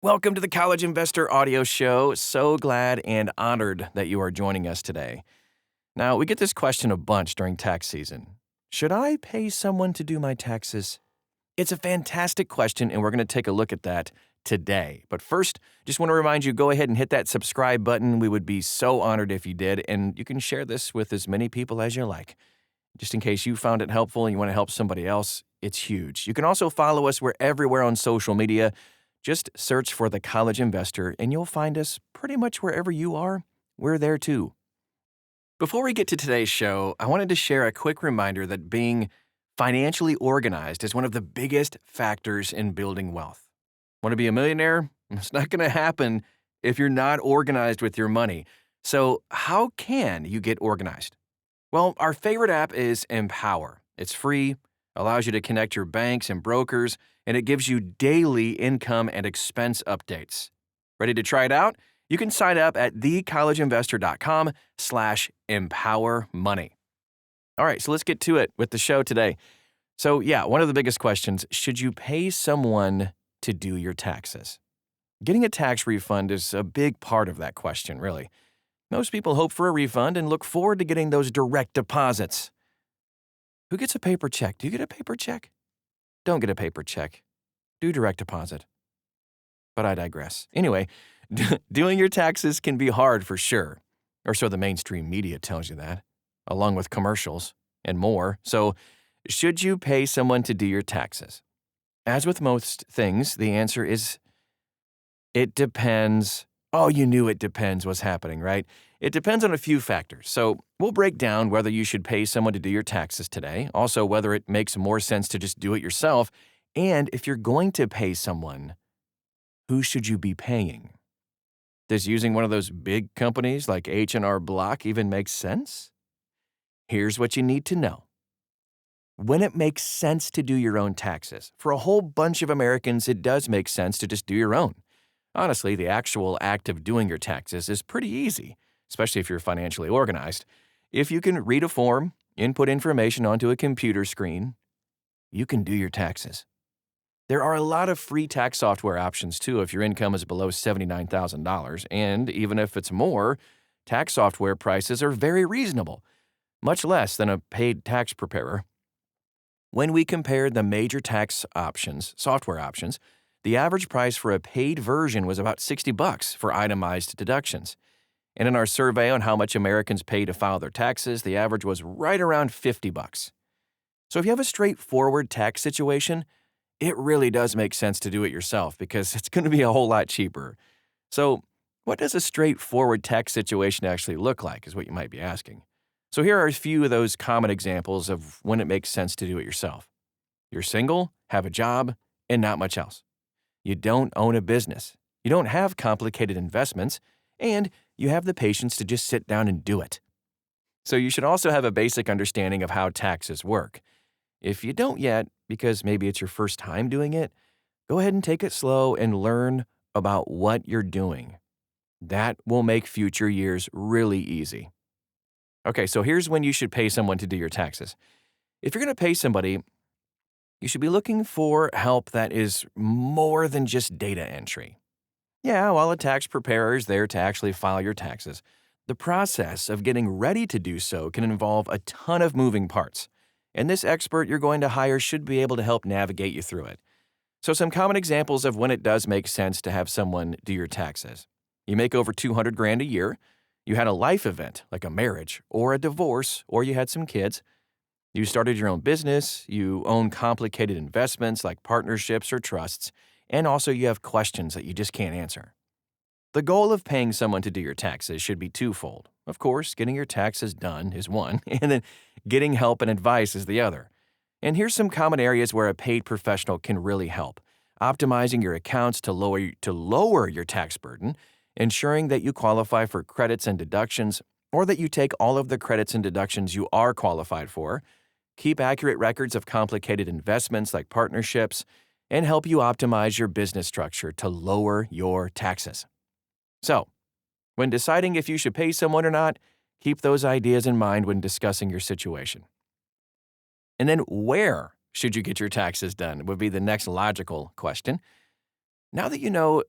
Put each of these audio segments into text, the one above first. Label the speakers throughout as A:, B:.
A: Welcome to the College Investor Audio Show. So glad and honored that you are joining us today. Now, we get this question a bunch during tax season. Should I pay someone to do my taxes? It's a fantastic question, and we're going to take a look at that today. But first, just want to remind you, go ahead and hit that subscribe button. We would be so honored if you did, and you can share this with as many people as you like. Just in case you found it helpful and you want to help somebody else, it's huge. You can also follow us. We're everywhere on social media. Just search for The College Investor, and you'll find us pretty much wherever you are. We're there too. Before we get to today's show, I wanted to share a quick reminder that being financially organized is one of the biggest factors in building wealth. Want to be a millionaire? It's not going to happen if you're not organized with your money. So, how can you get organized? Well, our favorite app is Empower. It's free, allows you to connect your banks and brokers, and it gives you daily income and expense updates. Ready to try it out? You can sign up at thecollegeinvestor.com/empowermoney. All right, so let's get to it with the show today. So one of the biggest questions, should you pay someone to do your taxes? Getting a tax refund is a big part of that question, really. Most people hope for a refund and look forward to getting those direct deposits. Who gets a paper check? Do you get a paper check? Don't get a paper check. Do direct deposit. But I digress. Anyway, doing your taxes can be hard for sure. Or so the mainstream media tells you that, along with commercials and more. So, should you pay someone to do your taxes? As with most things, the answer is it depends. Oh, you knew it depends what's happening, right? It depends on a few factors. So we'll break down whether you should pay someone to do your taxes today, also whether it makes more sense to just do it yourself, and if you're going to pay someone, who should you be paying? Does using one of those big companies like H&R Block even make sense? Here's what you need to know. When it makes sense to do your own taxes, for a whole bunch of Americans, it does make sense to just do your own. Honestly, the actual act of doing your taxes is pretty easy, especially if you're financially organized. If you can read a form, input information onto a computer screen, you can do your taxes. There are a lot of free tax software options too if your income is below $79,000, and even if it's more, tax software prices are very reasonable, much less than a paid tax preparer. When we compared the major tax options, software options, the average price for a paid version was about $60 for itemized deductions. And in our survey on how much Americans pay to file their taxes, the average was right around $50. So if you have a straightforward tax situation, it really does make sense to do it yourself because it's going to be a whole lot cheaper. So what does a straightforward tax situation actually look like is what you might be asking. So here are a few of those common examples of when it makes sense to do it yourself. You're single, have a job, and not much else. You don't own a business. You don't have complicated investments, and you have the patience to just sit down and do it. So you should also have a basic understanding of how taxes work. If you don't yet, because maybe it's your first time doing it, go ahead and take it slow and learn about what you're doing. That will make future years really easy. Okay, so here's when you should pay someone to do your taxes. If you're going to pay somebody, you should be looking for help that is more than just data entry. Yeah, while a tax preparer is there to actually file your taxes, the process of getting ready to do so can involve a ton of moving parts, and this expert you're going to hire should be able to help navigate you through it. So some common examples of when it does make sense to have someone do your taxes. You make over $200,000 a year, you had a life event like a marriage or a divorce, or you had some kids. You started your own business, you own complicated investments like partnerships or trusts, and also you have questions that you just can't answer. The goal of paying someone to do your taxes should be twofold. Of course, getting your taxes done is one, and then getting help and advice is the other. And here's some common areas where a paid professional can really help. Optimizing your accounts to lower your tax burden, ensuring that you qualify for credits and deductions, or that you take all of the credits and deductions you are qualified for, keep accurate records of complicated investments like partnerships, and help you optimize your business structure to lower your taxes. So, when deciding if you should pay someone or not, keep those ideas in mind when discussing your situation. And then where should you get your taxes done would be the next logical question. Now that you know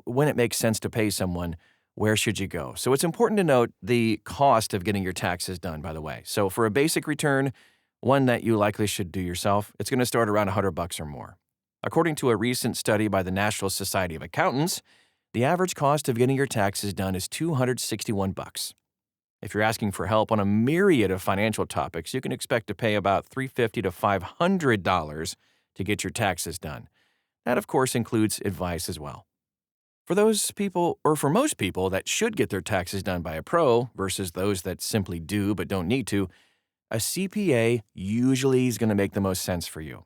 A: when it makes sense to pay someone, where should you go? So it's important to note the cost of getting your taxes done, by the way. So for a basic return, one that you likely should do yourself, it's going to start around $100 or more. According to a recent study by the National Society of Accountants, the average cost of getting your taxes done is $261. If you're asking for help on a myriad of financial topics, you can expect to pay about $350 to $500 to get your taxes done. That, of course, includes advice as well. For those people, or for most people that should get their taxes done by a pro versus those that simply do but don't need to, a CPA usually is going to make the most sense for you.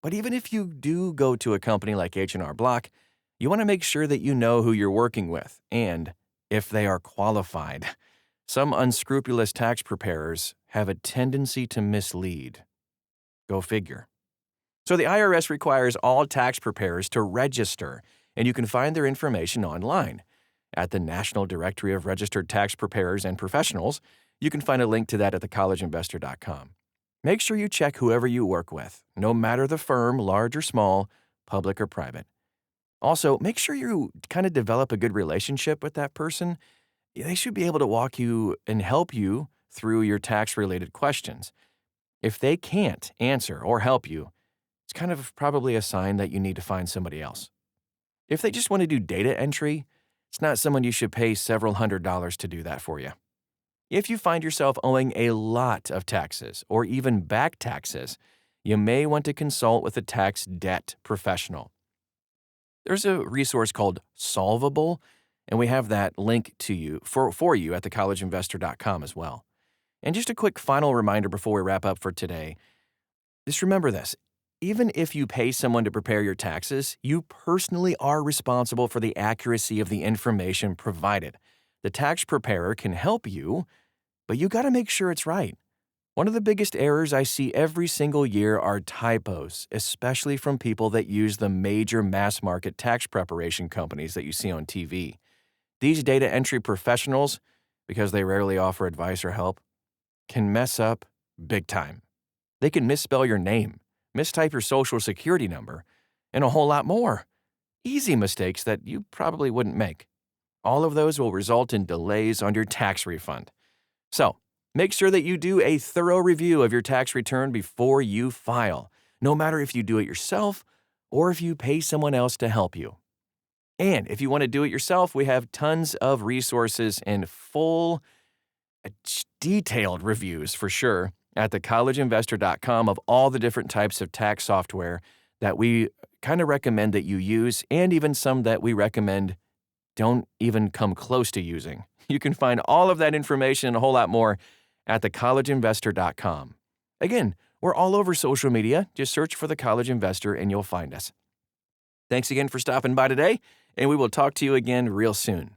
A: But even if you do go to a company like H&R Block, you want to make sure that you know who you're working with and if they are qualified. Some unscrupulous tax preparers have a tendency to mislead. Go figure. So the IRS requires all tax preparers to register, and you can find their information online. At the National Directory of Registered Tax Preparers and Professionals, you can find a link to that at thecollegeinvestor.com. Make sure you check whoever you work with, no matter the firm, large or small, public or private. Also, make sure you kind of develop a good relationship with that person. They should be able to walk you and help you through your tax-related questions. If they can't answer or help you, it's kind of probably a sign that you need to find somebody else. If they just want to do data entry, it's not someone you should pay several $100s to do that for you. If you find yourself owing a lot of taxes or even back taxes, you may want to consult with a tax debt professional. There's a resource called Solvable, and we have that link to you for you at thecollegeinvestor.com as well. And just a quick final reminder before we wrap up for today. Just remember this. Even if you pay someone to prepare your taxes, you personally are responsible for the accuracy of the information provided. The tax preparer can help you, but you got to make sure it's right. One of the biggest errors I see every single year are typos, especially from people that use the major mass market tax preparation companies that you see on TV. These data entry professionals, because they rarely offer advice or help, can mess up big time. They can misspell your name, mistype your social security number, and a whole lot more. Easy mistakes that you probably wouldn't make. All of those will result in delays on your tax refund. So, make sure that you do a thorough review of your tax return before you file, no matter if you do it yourself or if you pay someone else to help you. And if you want to do it yourself, we have tons of resources and full, detailed reviews for sure at thecollegeinvestor.com of all the different types of tax software that we kind of recommend that you use, and even some that we recommend don't even come close to using. You can find all of that information and a whole lot more at thecollegeinvestor.com. Again, we're all over social media. Just search for The College Investor and you'll find us. Thanks again for stopping by today, and we will talk to you again real soon.